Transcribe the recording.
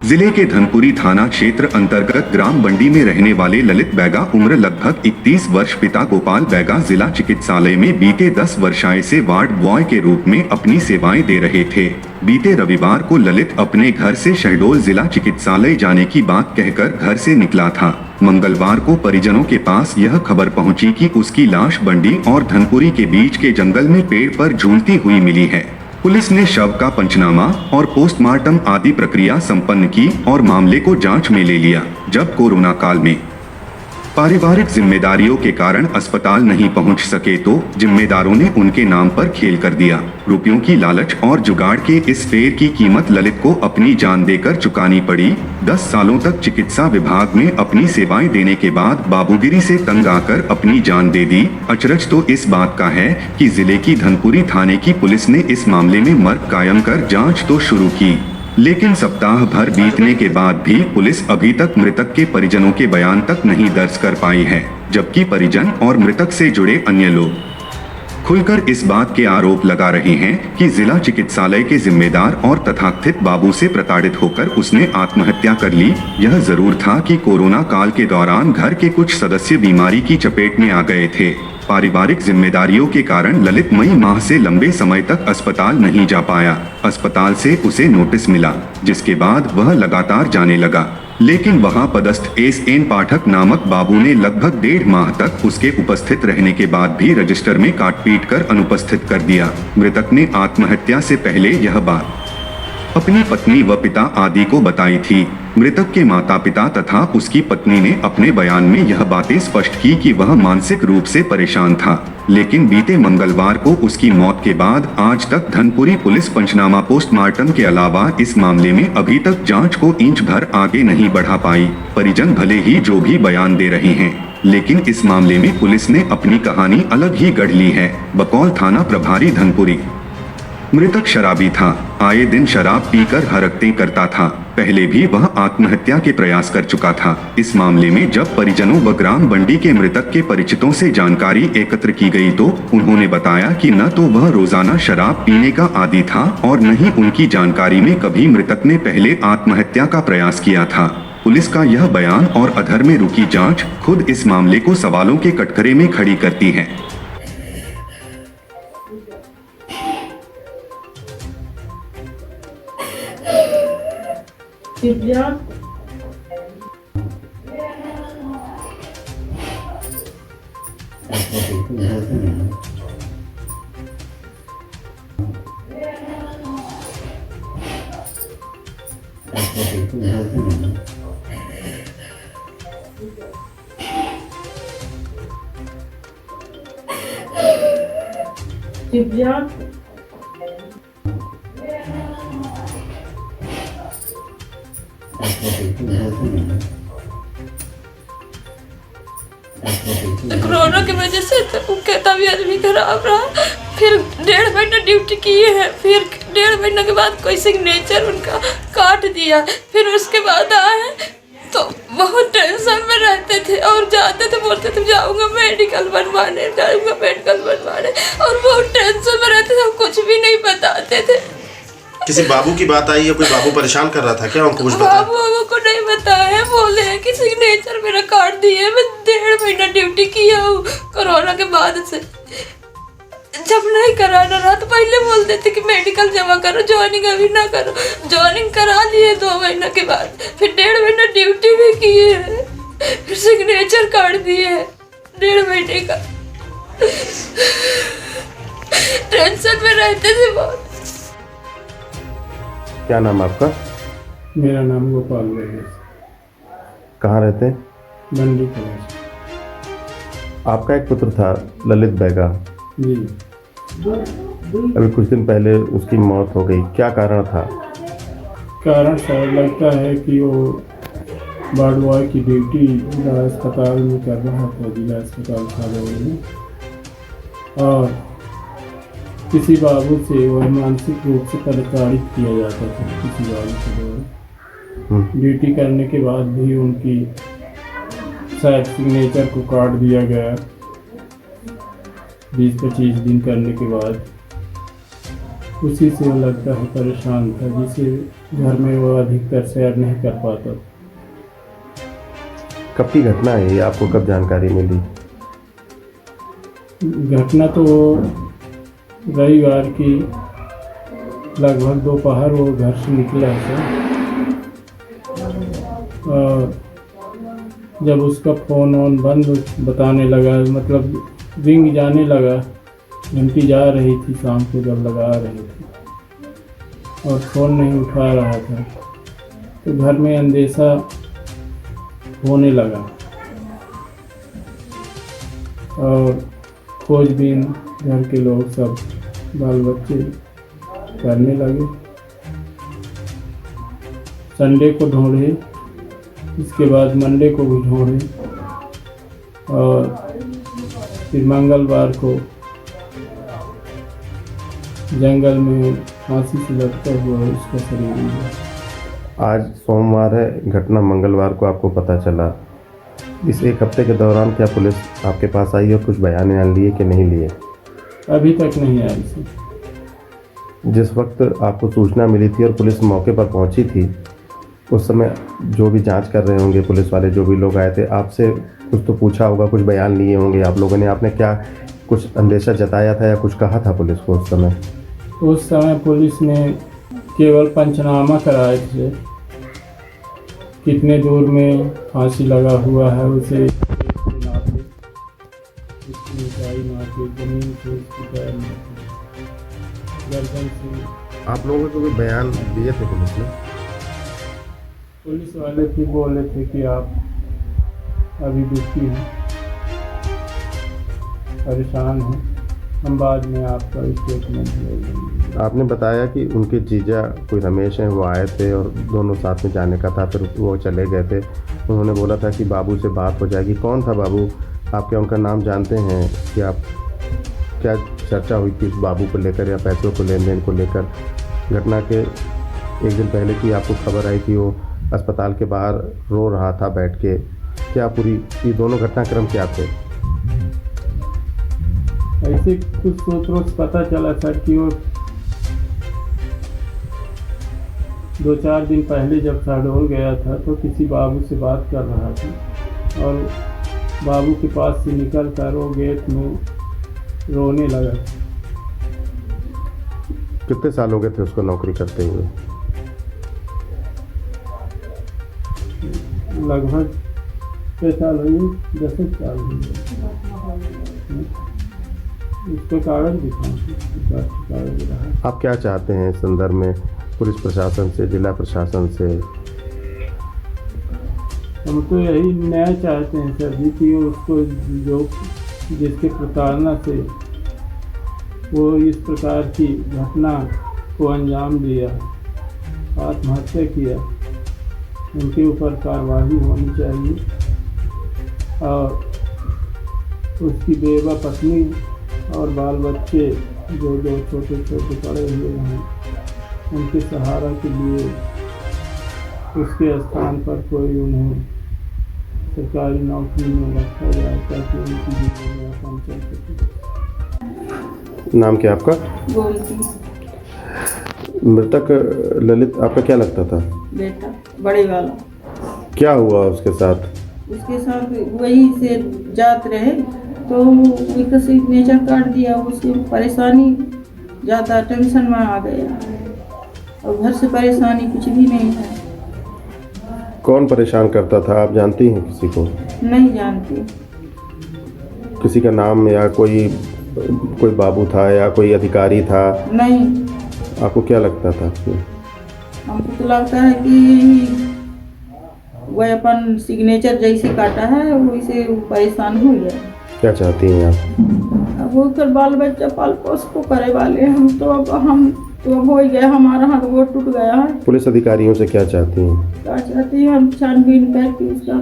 जिले के धनपुरी थाना क्षेत्र अंतर्गत ग्राम बंडी में रहने वाले ललित बैगा उम्र लगभग 31 वर्ष पिता गोपाल बैगा जिला चिकित्सालय में बीते 10 वर्षाए से वार्ड बॉय के रूप में अपनी सेवाएं दे रहे थे। बीते रविवार को ललित अपने घर से शहडोल जिला चिकित्सालय जाने की बात कहकर घर से निकला था। मंगलवार को परिजनों के पास यह खबर पहुंची कि उसकी लाश बंडी और धनपुरी के बीच के जंगल में पेड़ पर झूलती हुई मिली है। पुलिस ने शव का पंचनामा और पोस्टमार्टम आदि प्रक्रिया संपन्न की और मामले को जांच में ले लिया। जब कोरोना काल में पारिवारिक जिम्मेदारियों के कारण अस्पताल नहीं पहुंच सके तो जिम्मेदारों ने उनके नाम पर खेल कर दिया। रुपयों की लालच और जुगाड़ के इस फेर की कीमत ललित को अपनी जान देकर चुकानी पड़ी। 10 सालों तक चिकित्सा विभाग में अपनी सेवाएं देने के बाद बाबूगिरी से तंग आकर अपनी जान दे दी। अचरज तो इस बात का है कि जिले की धनपुरी थाने की पुलिस ने इस मामले में मर्ग कायम कर जाँच तो शुरू की, लेकिन सप्ताह भर बीतने के बाद भी पुलिस अभी तक मृतक के परिजनों के बयान तक नहीं दर्ज कर पाई है, जबकि परिजन और मृतक से जुड़े अन्य लोग खुलकर इस बात के आरोप लगा रहे हैं कि जिला चिकित्सालय के जिम्मेदार और तथाकथित बाबू से प्रताड़ित होकर उसने आत्महत्या कर ली। यह जरूर था कि कोरोना काल के दौरान घर के कुछ सदस्य बीमारी की चपेट में आ गए थे। पारिवारिक जिम्मेदारियों के कारण ललित मई माह से लंबे समय तक अस्पताल नहीं जा पाया। अस्पताल से उसे नोटिस मिला, जिसके बाद वह लगातार जाने लगा, लेकिन वहां पदस्थ एस.एन. पाठक नामक बाबू ने लगभग 1.5 माह तक उसके उपस्थित रहने के बाद भी रजिस्टर में काट-पीट कर अनुपस्थित कर दिया। मृतक ने आत्महत्या से पहले यह बात अपनी पत्नी व पिता आदि को बताई थी। मृतक के माता पिता तथा उसकी पत्नी ने अपने बयान में यह बातें स्पष्ट की कि वह मानसिक रूप से परेशान था, लेकिन बीते मंगलवार को उसकी मौत के बाद आज तक धनपुरी पुलिस पंचनामा पोस्टमार्टम के अलावा इस मामले में अभी तक जांच को इंच भर आगे नहीं बढ़ा पाई। परिजन भले ही जो भी बयान दे रहे हैं, लेकिन इस मामले में पुलिस ने अपनी कहानी अलग ही गढ़ ली है। बकौल थाना प्रभारी धनपुरी, मृतक शराबी था, आए दिन शराब पीकर हरकतें करता था। पहले भी वह आत्महत्या के प्रयास कर चुका था। इस मामले में जब परिजनों व ग्राम बंडी के मृतक के परिचितों से जानकारी एकत्र की गई तो उन्होंने बताया कि न तो वह रोजाना शराब पीने का आदी था और न ही उनकी जानकारी में कभी मृतक ने पहले आत्महत्या का प्रयास किया था। पुलिस का यह बयान और अधर में रुकी जांच खुद इस मामले को सवालों के कटघरे में खड़ी करती है। कोरोना की वजह से उनका तबीयत भी खराब रहा। फिर 1.5 महीना ड्यूटी किए हैं, फिर 1.5 महीने के बाद कोई सिग्नेचर उनका काट दिया। फिर उसके बाद आए तो बहुत टेंशन में रहते थे और जाते थे, बोलते थे जाऊंगा मेडिकल बनवाने, जाऊंगा मेडिकल बनवाने, और बहुत टेंशन में रहते थे, कुछ भी नहीं बताते थे। किसी बाबू की बात आई है? कोई बाबू परेशान कर रहा था क्या? उनको कुछ बताया? बाबू को नहीं बताया, बोले हैं कि सिग्नेचर मेरा काट दिए। मैं 1.5 महीना ड्यूटी किया हूँ कोरोना के बाद से। जब नहीं कराना रहा तो पहले बोल देते कि मेडिकल जमा करो, ज्वाइनिंग अभी ना करो। ज्वाइनिंग करा लिए 2 महीने के बाद, फिर 1.5 महीना ड्यूटी भी किए है, फिर सिग्नेचर काट दिए है 1.5 महीने का। टेंशन में रहते थे बहुत। क्या नाम आपका? मेरा नाम गोपाल बैगा। कहाँ रहते? बंडी कॉलेज। आपका एक पुत्र था ललित बैगा, जी। अभी कुछ दिन पहले उसकी मौत हो गई, क्या कारण था? कारण सर लगता है कि वो वार्ड बॉय की ड्यूटी जिला अस्पताल में कर रहा था, जिला अस्पताल खादौड़ में, और किसी बाबू से वह मानसिक रूप से प्रताड़ित किया जाता था। किसी बाबू के द्वारा ड्यूटी करने के बाद भी उनकी शायद सिग्नेचर को काट दिया गया। 20-25 दिन करने के बाद उसी से वो लगता है परेशान था, जिसे घर में वो अधिकतर शेयर नहीं कर पाता। कब की घटना है ये, आपको कब जानकारी मिली? घटना तो रविवार की लगभग दोपहर वो घर से निकला था, और जब उसका फ़ोन ऑन बंद बताने लगा, मतलब रिंग जाने लगा, घंटी जा रही थी शाम को जब लगा रहे थे, और फ़ोन नहीं उठा रहा था, तो घर में अंदेशा होने लगा और खोजबीन घर के लोग सब बाल बच्चे करने लगे। संडे को ढूंढे, इसके बाद मंडे को भी ढूंढे, और फिर मंगलवार को जंगल में फांसी से लटका हुआ उसका शरीर मिला। आज सोमवार है, घटना मंगलवार को आपको पता चला। इस एक हफ्ते के दौरान क्या पुलिस आपके पास आई और कुछ बयान लिए कि नहीं लिए? अभी तक नहीं आई सर। जिस वक्त आपको सूचना मिली थी और पुलिस मौके पर पहुंची थी, उस समय जो भी जांच कर रहे होंगे पुलिस वाले, जो भी लोग आए थे, आपसे कुछ तो पूछा होगा, कुछ बयान लिए होंगे आप लोगों ने। आपने क्या कुछ अंदेशा जताया था या कुछ कहा था पुलिस को उस समय? उस समय पुलिस ने केवल पंचनामा कराए थे, कितने दूर में फांसी लगा हुआ है उसे नापे, उसकी ऊंचाई नापे, जमीन से उसकी पैर नापे, गर्दन से। आप लोगों को कोई बयान दिए थे पुलिस ने? पुलिस वाले भी बोले थे कि आप अभी दुखी हैं, परेशान हैं, हम बाद में आपका स्टेटमेंट ले लेंगे। आपने बताया कि उनके जीजा कोई रमेश हैं, वो आए थे और दोनों साथ में जाने का था, फिर वो चले गए थे। उन्होंने बोला था कि बाबू से बात हो जाएगी। कौन था बाबू? आप क्या उनका नाम जानते हैं? कि आप क्या चर्चा हुई थी उस बाबू को लेकर या पैसों को, लेन देन को लेकर? घटना के एक दिन पहले की आपको खबर आई थी, वो अस्पताल के बाहर रो रहा था बैठ के। क्या पूरी ये दोनों घटनाक्रम क्या थे? ऐसे कुछ सूत्रों से पता चला सर कि वो 2-4 दिन पहले जब शहडोल गया था तो किसी बाबू से बात कर रहा था, और बाबू के पास से निकल कर वो गेट में रोने लगा। कितने साल हो गए थे उसको नौकरी करते हुए? लगभग 6 साल हुए, 10 साल हुए। उसको कागज दिखा। आप क्या चाहते हैं इस संदर्भ में पुलिस प्रशासन से, जिला प्रशासन से? हम तो यही न्याय चाहते हैं सर जी कि उसको जो जिसके प्रताड़ना से वो इस प्रकार की घटना को अंजाम दिया, आत्महत्या किया, उनके ऊपर कार्रवाई होनी चाहिए, और उसकी बेवा पत्नी और बाल बच्चे जो छोटे छोटे पड़े हुए हैं, उनके सहारा के लिए उसके स्थान पर कोई उन्हें सरकारी नौकरी में रखा जाए ताकि उनकी जीवन चल सके। नाम क्या आपका? बोलती मृतक ललित आपका क्या लगता था? बेटा बड़े वाला, क्या हुआ उसके साथ? उसके साथ वही से जात रहे तो उसका सिग्नेचर काट दिया, उसकी परेशानी ज़्यादा टेंशन में आ गया, और घर से परेशानी कुछ भी नहीं है। कौन परेशान करता था, आप जानती हैं किसी को? नहीं जानती। किसी का नाम या कोई बाबू था या कोई अधिकारी था? नहीं। आपको क्या लगता था? हमको तो लगता है कि वह अपन सिग्नेचर जैसे काटा है वैसे परेशान हो गया। क्या चाहती हैं आप? अब वो कर बाल बच्चा पाल पोस को करे वाले हम तो अब हो ही गया, हमारा हाथ गोड़ टूट गया है। पुलिस अधिकारियों से क्या चाहती हैं? क्या चाहती हैं हम? छानबीन करके उसका